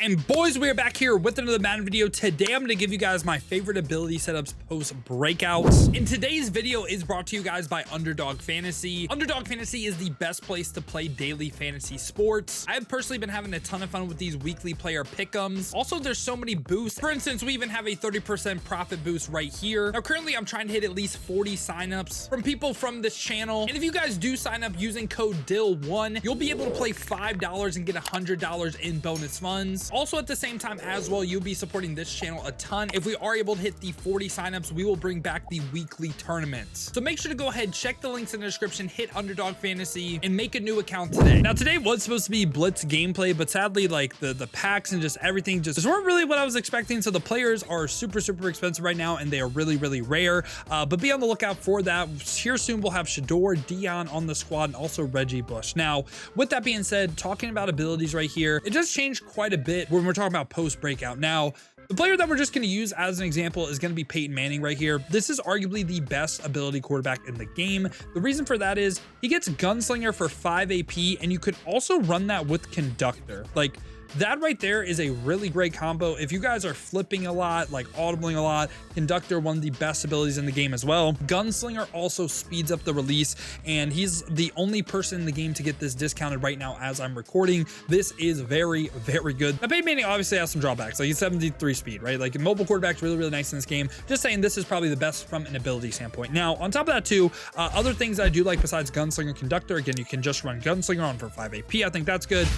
And boys, we are back here with another Madden video. Today, I'm going to give you guys my favorite ability setups post breakouts. And today's video is brought to you guys by Underdog Fantasy. Underdog Fantasy is the best place to play daily fantasy sports. I've personally been having a ton of fun with these weekly player pick'ems. Also, there's so many boosts. For instance, we even have a 30% profit boost right here. Now, currently, I'm trying to hit at least 40 signups from people from this channel. And if you guys do sign up using code DIL1, you'll be able to play $5 and get $100 in bonus funds. Also, at the same time as well, you'll be supporting this channel a ton. If we are able to hit the 40 signups, we will bring back the weekly tournaments. So make sure to go ahead, check the links in the description, hit Underdog Fantasy, and make a new account today. Now, today was supposed to be Blitz gameplay, but sadly, like the packs and just everything just weren't really what I was expecting. So the players are super expensive right now, and they are really rare. But be on the lookout for that. Here soon, we'll have Shador, Dion on the squad, and also Reggie Bush. Now, with that being said, talking about abilities right here, it does change quite a bit when we're talking about post breakout. Now, the player that we're just going to use as an example is going to be Peyton Manning right here. This is arguably the best ability quarterback in the game. The reason for that is he gets gunslinger for 5 AP, and you could also run that with conductor. Like, that right there is a really great combo. If you guys are flipping a lot, like audibling a lot, conductor, one of the best abilities in the game as well. Gunslinger also speeds up the release, and he's the only person in the game to get this discounted right now as I'm recording. This is very good. Now, Peyton Manning obviously has some drawbacks. Like, he's 73 speed, right? Like, mobile quarterback's really nice in this game. Just saying, this is probably the best from an ability standpoint. Now, on top of that too, other things I do like besides gunslinger, conductor, again, you can just run gunslinger on for 5 AP. I think that's good.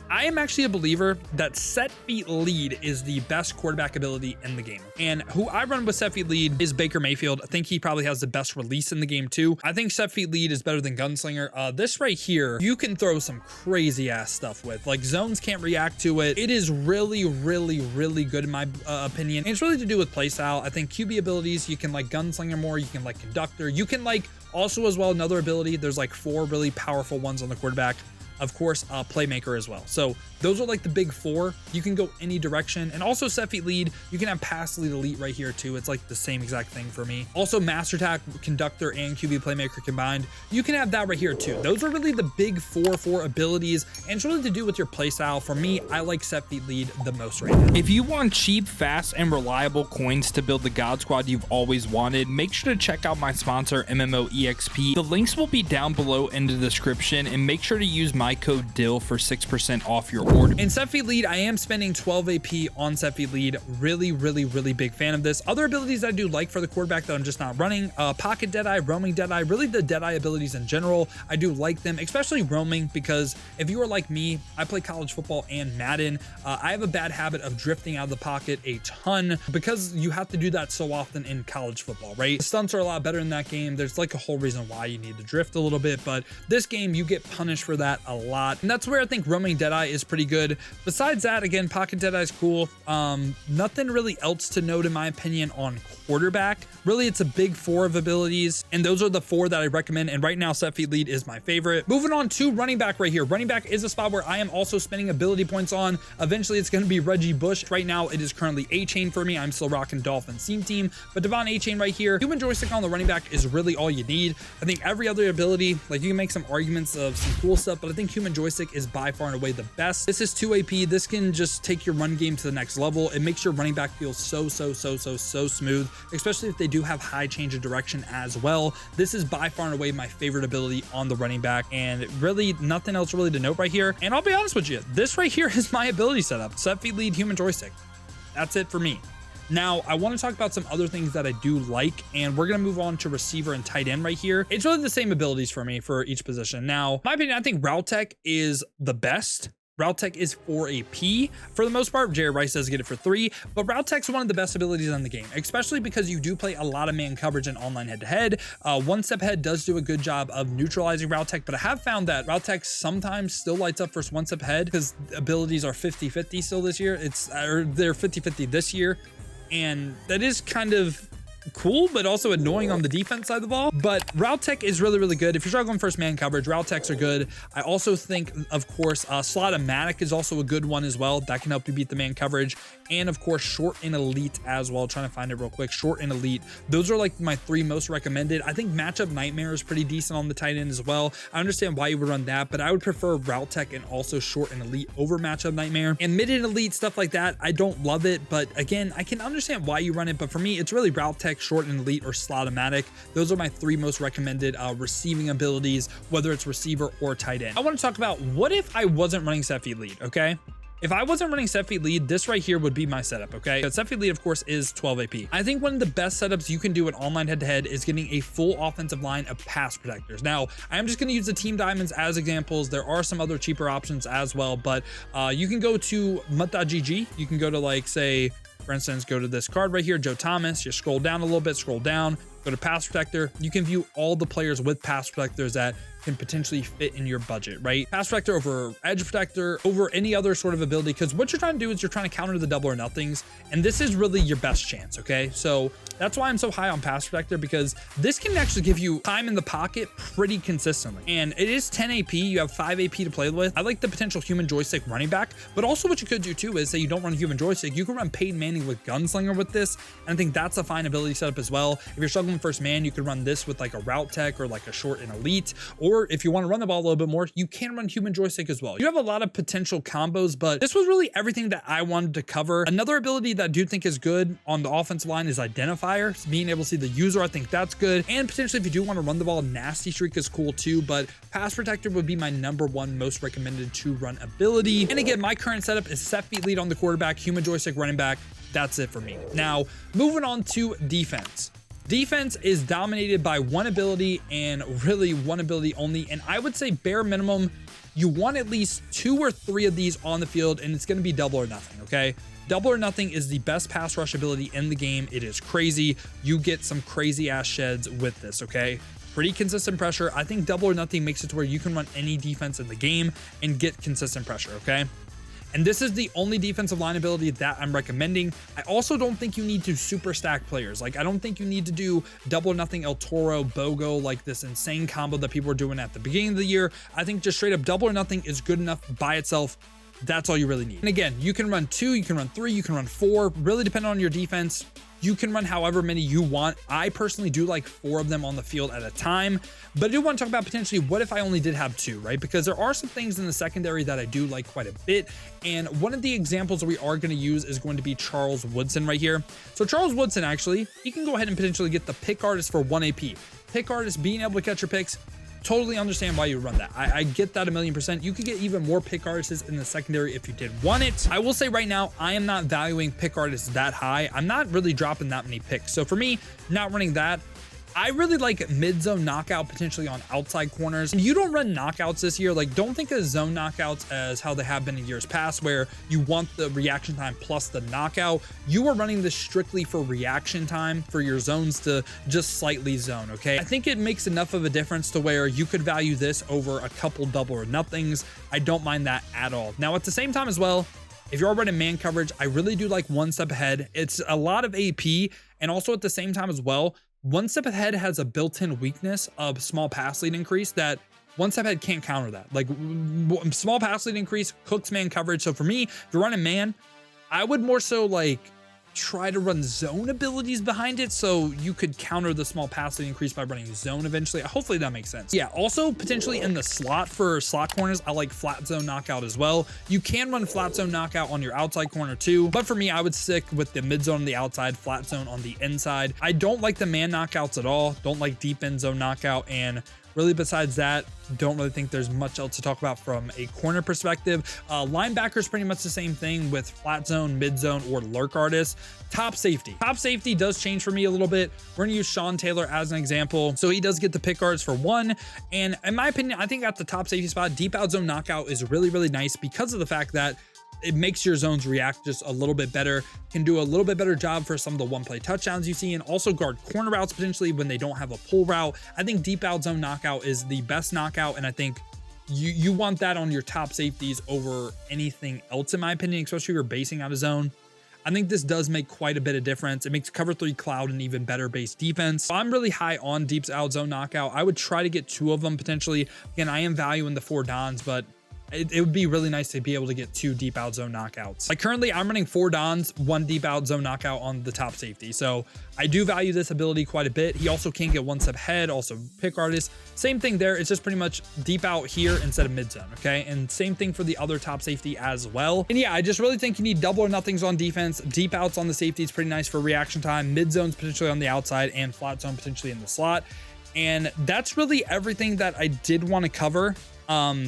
I am actually a believer that set feet lead is the best quarterback ability in the game. And who I run with set feet lead is Baker Mayfield. I think he probably has the best release in the game too. I think set feet lead is better than gunslinger. This right here, you can throw some crazy ass stuff with. Like, zones can't react to it. It is really good in my opinion. And it's really to do with playstyle. I think QB abilities, you can like gunslinger more, you can like conductor, you can like also as well another ability. There's like 4 really powerful ones on the quarterback. Of course, playmaker as well. So those are like the big 4. You can go any direction. And also set feet lead, you can have pass lead elite right here too. It's like the same exact thing for me. Also master attack, conductor, and QB playmaker combined, you can have that right here too. Those are really the big 4 abilities, and it's really to do with your playstyle. For me, I like set feet lead the most right now. If you want cheap, fast, and reliable coins to build the God Squad you've always wanted, make sure to check out my sponsor, MMO Exp. The links will be down below in the description, and make sure to use my code DIL for 6% off your order. In set feet lead, I am spending 12 AP on set feet lead. Really big fan of this. Other abilities I do like for the quarterback that I'm just not running, pocket deadeye, roaming deadeye, really the deadeye abilities in general, I do like them, especially roaming, because if you are like me, I play college football and Madden. I have a bad habit of drifting out of the pocket a ton because you have to do that so often in college football, right? The stunts are a lot better in that game. There's like a whole reason why you need to drift a little bit, but this game, you get punished for that a lot. And that's where I think roaming deadeye is pretty good. Besides that, again, pocket deadeye is cool. Nothing really else to note in my opinion on quarterback. Really, it's a big 4 of abilities, and those are the 4 that I recommend. And right now, set feet lead is my favorite. Moving on to running back right here. Running back is a spot where I am also spending ability points on. Eventually, it's going to be Reggie Bush. Right now, it is currently A-Chain for me. I'm still rocking Dolphin Seam Team, but Devon A-Chain right here. Human joystick on the running back is really all you need. I think every other ability, like, you can make some arguments of some cool stuff, but I think human joystick is by far and away the best. This is 2 AP. This can just take your run game to the next level. It makes your running back feel so smooth, especially if they do have high change of direction as well. This is by far and away my favorite ability on the running back, and really nothing else really to note right here. And I'll be honest with you, this right here is my ability setup. Set feet lead, human joystick. That's it for me. Now, I want to talk about some other things that I do like, and we're going to move on to receiver and tight end right here. It's really the same abilities for me for each position. Now, in my opinion, I think route tech is the best. Route tech is 4 AP for the most part. Jerry Rice does get it for 3, but route tech's one of the best abilities in the game, especially because you do play a lot of man coverage in online head-to-head. One Step Ahead does do a good job of neutralizing route tech, but I have found that route tech sometimes still lights up for One Step Ahead because abilities are 50-50 still this year. They're 50-50 this year, and that is kind of cool, but also annoying on the defense side of the ball. But route tech is really, really good. If you're struggling first man coverage, route techs are good. I also think, of course, slot-o-matic is also a good one as well. That can help you beat the man coverage. And of course, short and elite as well. Trying to find it real quick. Short and elite. Those are like my 3 most recommended. I think matchup nightmare is pretty decent on the tight end as well. I understand why you would run that, but I would prefer route tech and also short and elite over matchup nightmare. And mid and elite stuff like that, I don't love it, but again, I can understand why you run it. But for me, it's really route tech, short and elite, or slot-o-matic. Those are my 3 most recommended receiving abilities, whether it's receiver or tight end. I want to talk about what if I wasn't running set feed lead, okay? If I wasn't running set feed lead, this right here would be my setup, okay? But set feed lead, of course, is 12 AP. I think one of the best setups you can do in online head-to-head is getting a full offensive line of pass protectors. Now, I'm just going to use the team diamonds as examples. There are some other cheaper options as well, but you can go to mut.gg. You can go to, like, say, for instance, go to this card right here, Joe Thomas. Just scroll down a little bit, scroll down, go to pass protector. You can view all the players with pass protectors that can potentially fit in your budget, right? Pass protector over edge protector, over any other sort of ability, because what you're trying to do is you're trying to counter the double or nothings, and this is really your best chance, okay? So that's why I'm so high on pass protector, because this can actually give you time in the pocket pretty consistently. And it is 10 AP, you have 5 AP to play with. I like the potential human joystick running back, but also what you could do too is, say you don't run human joystick, you can run Peyton Manning with gunslinger with this, and I think that's a fine ability setup as well. If you're struggling first man, you could run this with like a route tech or like a short and elite, or if you want to run the ball a little bit more, you can run human joystick as well. You have a lot of potential combos, but this was really everything that I wanted to cover. Another ability that I do think is good on the offensive line is identifier. So being able to see the user, I think that's good. And potentially if you do want to run the ball, nasty streak is cool too, but pass protector would be my #1 most recommended to run ability. And again, my current setup is set feet lead on the quarterback, human joystick running back. That's it for me. Now, moving on to defense. Defense is dominated by one ability and really one ability only. And I would say bare minimum, you want at least 2 or 3 of these on the field, and it's going to be double or nothing, okay? Double or nothing is the best pass rush ability in the game. It is crazy. You get some crazy ass sheds with this, okay? Pretty consistent pressure. I think double or nothing makes it to where you can run any defense in the game and get consistent pressure, okay? And this is the only defensive line ability that I'm recommending. I also don't think you need to super stack players. Like, I don't think you need to do double or nothing El Toro, Bogo, like this insane combo that people were doing at the beginning of the year. I think just straight up double or nothing is good enough by itself. That's all you really need. And again, you can run 2, you can run 3, you can run 4, really depending on your defense. You can run however many you want. I personally do like 4 of them on the field at a time, but I do want to talk about potentially what if I only did have 2, right? Because there are some things in the secondary that I do like quite a bit. And one of the examples that we are going to use is going to be Charles Woodson right here. So Charles Woodson, actually, he can go ahead and potentially get the pick artist for 1 AP. Pick artist, being able to catch your picks, totally understand why you run that. I get that 1,000,000%. You could get even more pick artists in the secondary if you did want it. I will say right now, I am not valuing pick artists that high. I'm not really dropping that many picks. So for me, not running that, I really like mid-zone knockout potentially on outside corners. And you don't run knockouts this year. Like, don't think of zone knockouts as how they have been in years past, where you want the reaction time plus the knockout. You are running this strictly for reaction time for your zones to just slightly zone, okay? I think it makes enough of a difference to where you could value this over a couple double or nothings. I don't mind that at all. Now, at the same time as well, if you're already man coverage, I really do like one step ahead. It's a lot of AP, and also at the same time as well, one step ahead has a built-in weakness of small pass lead increase that one step ahead can't counter that. Like, small pass lead increase cooks man coverage. So for me, if you're running man, I would more so like try to run zone abilities behind it so you could counter the small pass lead increase by running zone eventually. Hopefully that makes sense. Yeah, also potentially in the slot for slot corners, I like flat zone knockout as well. You can run flat zone knockout on your outside corner too, but for me, I would stick with the mid zone on the outside, flat zone on the inside. I don't like the man knockouts at all. Don't like deep end zone knockout, and really besides that, don't really think there's much else to talk about from a corner perspective. Linebackers pretty much the same thing with flat zone, mid zone, or lurk artists. Top safety does change for me a little bit. We're gonna use Sean Taylor as an example. So he does get the pick artists for 1, and in my opinion, I think at the top safety spot, deep out zone knockout is really, really nice because of the fact that it makes your zones react just a little bit better, can do a little bit better job for some of the one-play touchdowns you see, and also guard corner routes potentially when they don't have a pull route. I think deep out zone knockout is the best knockout, and I think you want that on your top safeties over anything else, in my opinion, especially if you're basing out of zone. I think this does make quite a bit of difference. It makes cover 3 cloud an even better base defense. So I'm really high on deep out zone knockout. I would try to get 2 of them potentially. Again, I am valuing the 4 dons, but it would be really nice to be able to get 2 deep out zone knockouts. Like currently I'm running 4 dons, 1 deep out zone knockout on the top safety. So I do value this ability quite a bit. He also can get 1 step ahead, also pick artist. Same thing there. It's just pretty much deep out here instead of mid zone. Okay. And same thing for the other top safety as well. And yeah, I just really think you need double or nothings on defense. Deep outs on the safety is pretty nice for reaction time. Mid zones potentially on the outside, and flat zone potentially in the slot. And that's really everything that I did want to cover.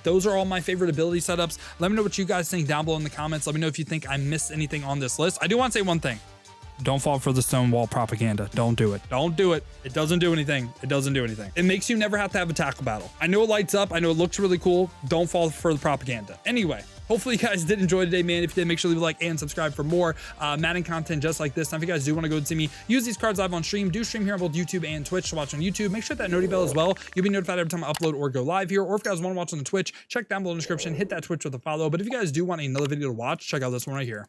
Those are all my favorite ability setups. Let me know what you guys think down below in the comments. Let me know if you think I missed anything on this list. I do want to say one thing. Don't fall for the Stonewall propaganda. Don't do it. Don't do it. It doesn't do anything. It doesn't do anything. It makes you never have to have a tackle battle. I know it lights up. I know it looks really cool. Don't fall for the propaganda. Anyway, hopefully you guys did enjoy today, man. If you did, make sure to leave a like and subscribe for more Madden content just like this. Now, if you guys do want to go and see me use these cards live on stream, do stream here on both YouTube and Twitch to watch on YouTube. Make sure that noti bell as well. You'll be notified every time I upload or go live here. Or if you guys want to watch on the Twitch, check down below in the description, hit that Twitch with a follow. But if you guys do want another video to watch, check out this one right here.